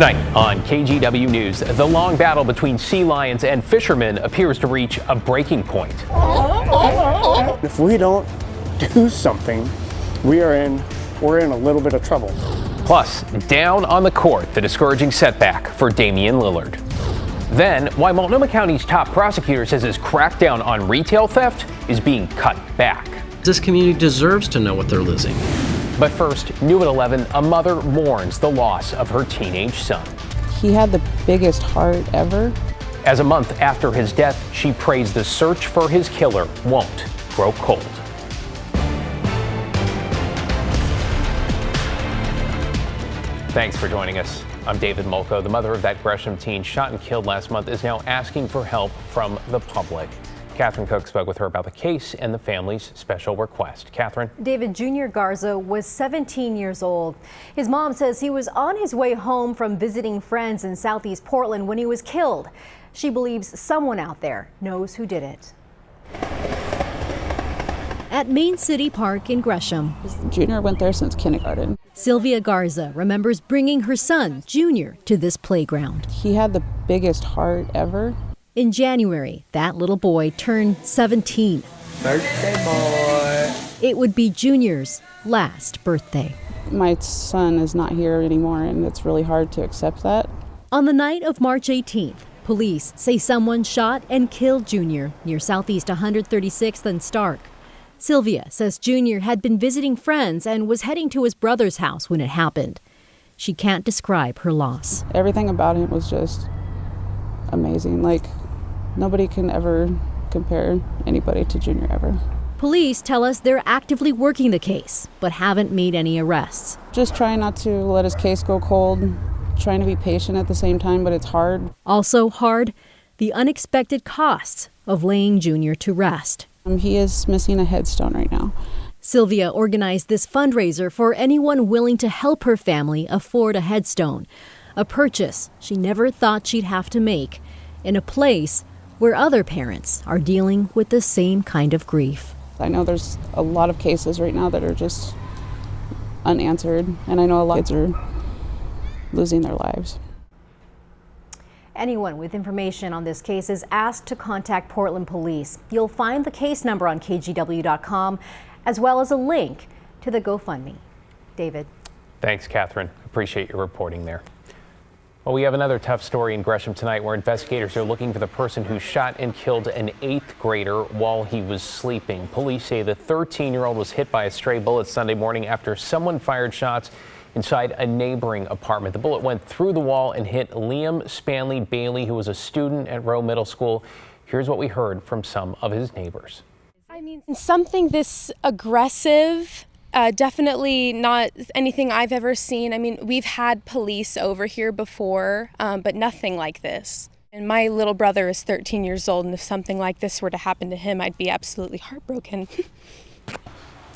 Tonight on KGW News, the long battle between sea lions and fishermen appears to reach a breaking point. If we don't do something, we're in a little bit of trouble. Plus, down on the court, the discouraging setback for Damian Lillard. Then, why Multnomah County's top prosecutor says his crackdown on retail theft is being cut back. This community deserves to know what they're losing. But first, new at 11, a mother mourns the loss of her teenage son. He had the biggest heart ever. As a month after his death, she prays the search for his killer won't grow cold. Thanks for joining us. I'm David Molko. The mother of that Gresham teen shot and killed last month is now asking for help from the public. Catherine Cook spoke with her about the case and the family's special request. Catherine? David Jr. Garza was 17 years old. His mom says he was on his way home from visiting friends in Southeast Portland when he was killed. She believes someone out there knows who did it. At Main City Park in Gresham, Junior went there since kindergarten. Sylvia Garza remembers bringing her son, Junior, to this playground. He had the biggest heart ever. In January, that little boy turned 17. Birthday boy. It would be Junior's last birthday. My son is not here anymore, and it's really hard to accept that. On the night of March 18th, police say someone shot and killed Junior near Southeast 136th and Stark. Sylvia says Junior had been visiting friends and was heading to his brother's house when it happened. She can't describe her loss. Everything about him was just amazing. Like, nobody can ever compare anybody to Junior ever. Police tell us they're actively working the case, but haven't made any arrests. Just trying not to let his case go cold, trying to be patient at the same time, but it's hard. Also hard, the unexpected costs of laying Junior to rest. He is missing a headstone right now. Sylvia organized this fundraiser for anyone willing to help her family afford a headstone, a purchase she never thought she'd have to make in a place where other parents are dealing with the same kind of grief. I know there's a lot of cases right now that are just unanswered, and I know a lot of kids are losing their lives. Anyone with information on this case is asked to contact Portland Police. You'll find the case number on KGW.com, as well as a link to the GoFundMe. David. Thanks, Catherine. Appreciate your reporting there. Well, we have another tough story in Gresham tonight where investigators are looking for the person who shot and killed an 8th grader while he was sleeping. Police say the 13-year-old was hit by a stray bullet Sunday morning after someone fired shots inside a neighboring apartment. The bullet went through the wall and hit Liam Spanley Bailey, who was a student at Rowe Middle School. Here's what we heard from some of his neighbors. I mean, something this aggressive, definitely not anything I've ever seen. I mean, we've had police over here before, but nothing like this. And my little brother is 13 years old, and if something like this were to happen to him, I'd be absolutely heartbroken.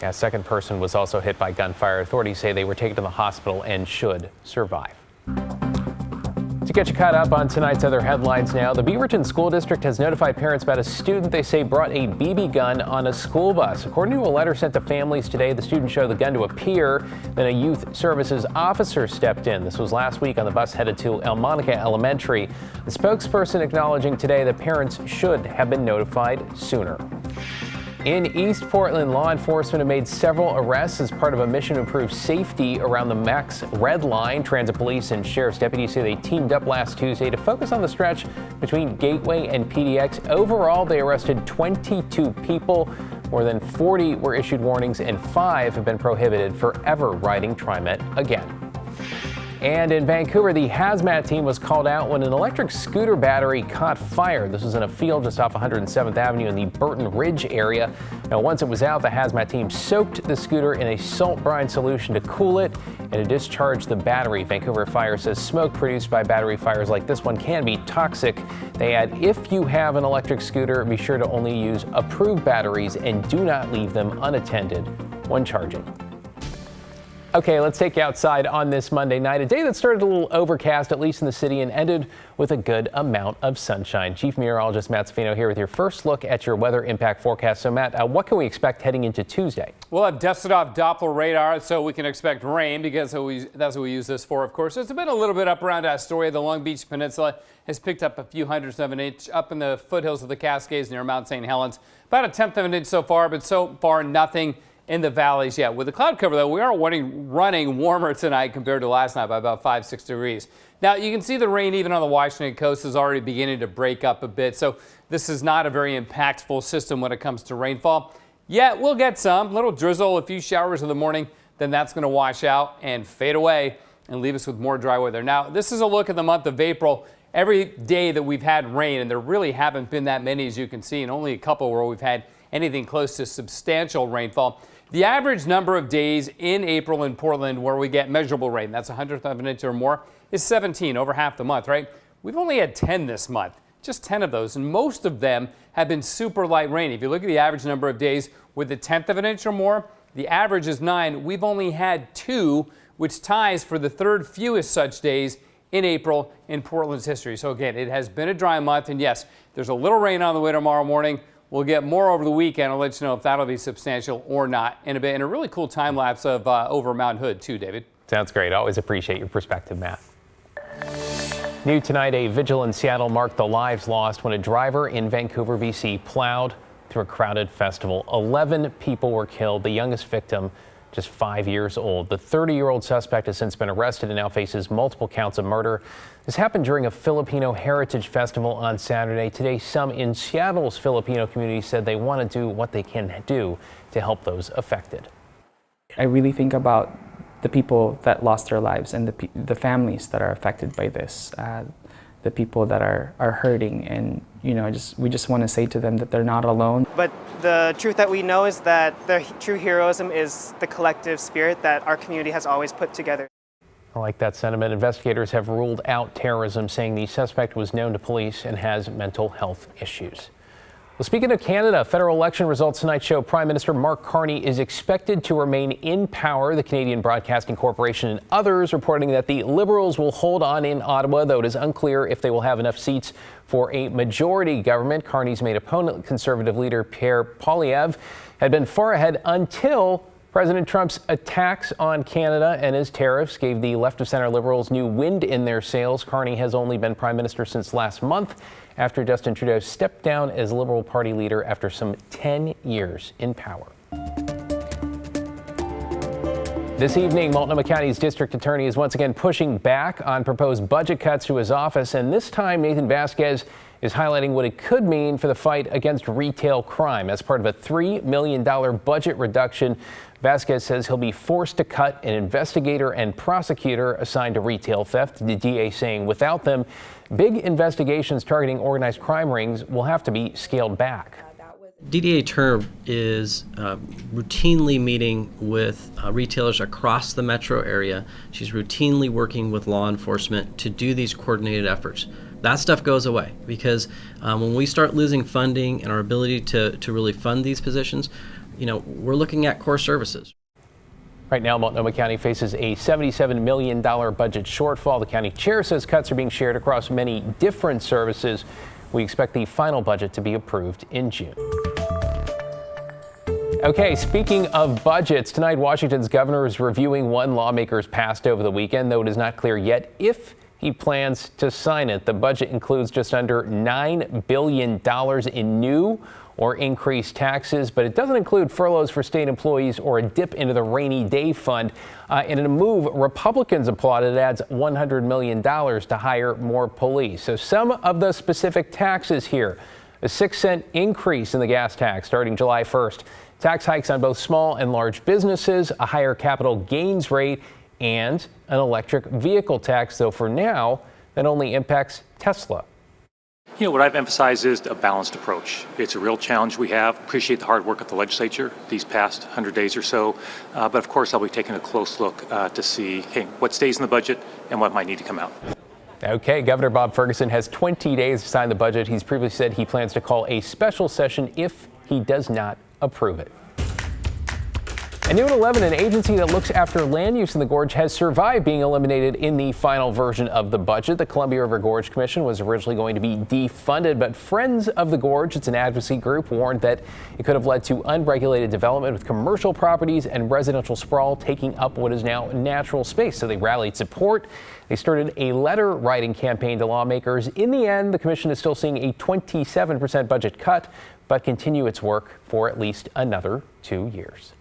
A second person was also hit by gunfire. Authorities say they were taken to the hospital and should survive. To get you caught up on tonight's other headlines now, the Beaverton School District has notified parents about a student they say brought a BB gun on a school bus. According to a letter sent to families today, the student showed the gun to a peer. Then a youth services officer stepped in. This was last week on the bus headed to El Monica Elementary. The spokesperson acknowledging today that parents should have been notified sooner. In East Portland, law enforcement have made several arrests as part of a mission to improve safety around the Max Red Line. Transit police and sheriff's deputies say they teamed up last Tuesday to focus on the stretch between Gateway and PDX. Overall, they arrested 22 people. More than 40 were issued warnings and 5 have been prohibited for ever riding TriMet again. And in Vancouver, the hazmat team was called out when an electric scooter battery caught fire. This was in a field just off 107th Avenue in the Burton Ridge area. Now, once it was out, the hazmat team soaked the scooter in a salt brine solution to cool it and to discharge the battery. Vancouver Fire says smoke produced by battery fires like this one can be toxic. They add, if you have an electric scooter, be sure to only use approved batteries and do not leave them unattended when charging. Okay, let's take you outside on this Monday night, a day that started a little overcast, at least in the city, and ended with a good amount of sunshine. Chief Meteorologist Matt Safino here with your first look at your weather impact forecast. So Matt, what can we expect heading into Tuesday? We'll have dusted off Doppler radar, so we can expect rain because that's what we use this for, of course. It's been a little bit up around Astoria. The Long Beach Peninsula has picked up a few hundredths of an inch up in the foothills of the Cascades near Mount St. Helens. About a tenth of an inch so far, but so far nothing in the valleys yet. With the cloud cover, though, we are running warmer tonight compared to last night by about 5-6 degrees. Now, you can see the rain even on the Washington coast is already beginning to break up a bit, so this is not a very impactful system when it comes to rainfall. Yet, we'll get some little drizzle, a few showers in the morning, then that's going to wash out and fade away and leave us with more dry weather. Now, this is a look at the month of April. Every day that we've had rain, and there really haven't been that many, as you can see, and only a couple where we've had anything close to substantial rainfall. The average number of days in April in Portland where we get measurable rain, that's 100th of an inch or more, is 17, over half the month, right? We've only had 10 this month, just 10 of those, and most of them have been super light rain. If you look at the average number of days with a 1/10 of an inch or more, the average is 9. We've only had 2, which ties for the third fewest such days in April in Portland's history. So again, it has been a dry month, and yes, there's a little rain on the way tomorrow morning. We'll get more over the weekend. I'll let you know if that'll be substantial or not in a bit. And a really cool time lapse of over Mount Hood, too, David. Sounds great. Always appreciate your perspective, Matt. New tonight, a vigil in Seattle marked the lives lost when a driver in Vancouver, BC, plowed through a crowded festival. 11 people were killed, the youngest victim just 5 years old. The 30-year-old suspect has since been arrested and now faces multiple counts of murder. This happened during a Filipino Heritage Festival on Saturday. Today, some in Seattle's Filipino community said they want to do what they can do to help those affected. I really think about the people that lost their lives and the families that are affected by this, the people that are hurting, and we just want to say to them that they're not alone. But the truth that we know is that the true heroism is the collective spirit that our community has always put together. I like that sentiment. Investigators have ruled out terrorism, saying the suspect was known to police and has mental health issues. Well, speaking of Canada, federal election results tonight show Prime Minister Mark Carney is expected to remain in power. The Canadian Broadcasting Corporation and others reporting that the Liberals will hold on in Ottawa, though it is unclear if they will have enough seats for a majority government. Carney's main opponent, Conservative leader Pierre Poilievre, had been far ahead until President Trump's attacks on Canada and his tariffs gave the left of center Liberals new wind in their sails. Carney has only been prime minister since last month, after Justin Trudeau stepped down as Liberal Party leader after some 10 years in power. This evening, Multnomah County's district attorney is once again pushing back on proposed budget cuts to his office, and this time Nathan Vasquez is highlighting what it could mean for the fight against retail crime. As part of a $3 million budget reduction, Vasquez says he'll be forced to cut an investigator and prosecutor assigned to retail theft. The DA saying without them, big investigations targeting organized crime rings will have to be scaled back. DDA Turner is routinely meeting with retailers across the metro area. She's routinely working with law enforcement to do these coordinated efforts. That stuff goes away because when we start losing funding and our ability to really fund these positions, we're looking at core services. Right now, Multnomah County faces a $77 million budget shortfall. The county chair says cuts are being shared across many different services. We expect the final budget to be approved in June. Okay, speaking of budgets, tonight Washington's governor is reviewing one lawmakers passed over the weekend, though it is not clear yet if he plans to sign it. The budget includes just under $9 billion in new or increased taxes, but it doesn't include furloughs for state employees or a dip into the rainy day fund. And in a move Republicans applauded, it adds $100 million to hire more police. So some of the specific taxes here: a 6-cent increase in the gas tax starting July 1st, tax hikes on both small and large businesses, a higher capital gains rate, and an electric vehicle tax, though for now that only impacts Tesla. What I've emphasized is a balanced approach. It's a real challenge we have. Appreciate the hard work of the legislature these past 100 days or so. But of course, I'll be taking a close look to see, what stays in the budget and what might need to come out. Okay, Governor Bob Ferguson has 20 days to sign the budget. He's previously said he plans to call a special session if he does not approve it. And new at 11, an agency that looks after land use in the gorge has survived being eliminated in the final version of the budget. The Columbia River Gorge Commission was originally going to be defunded, but Friends of the Gorge, it's an advocacy group, warned that it could have led to unregulated development with commercial properties and residential sprawl taking up what is now natural space. So they rallied support. They started a letter writing campaign to lawmakers. In the end, the commission is still seeing a 27% budget cut, but continue its work for at least another 2 years.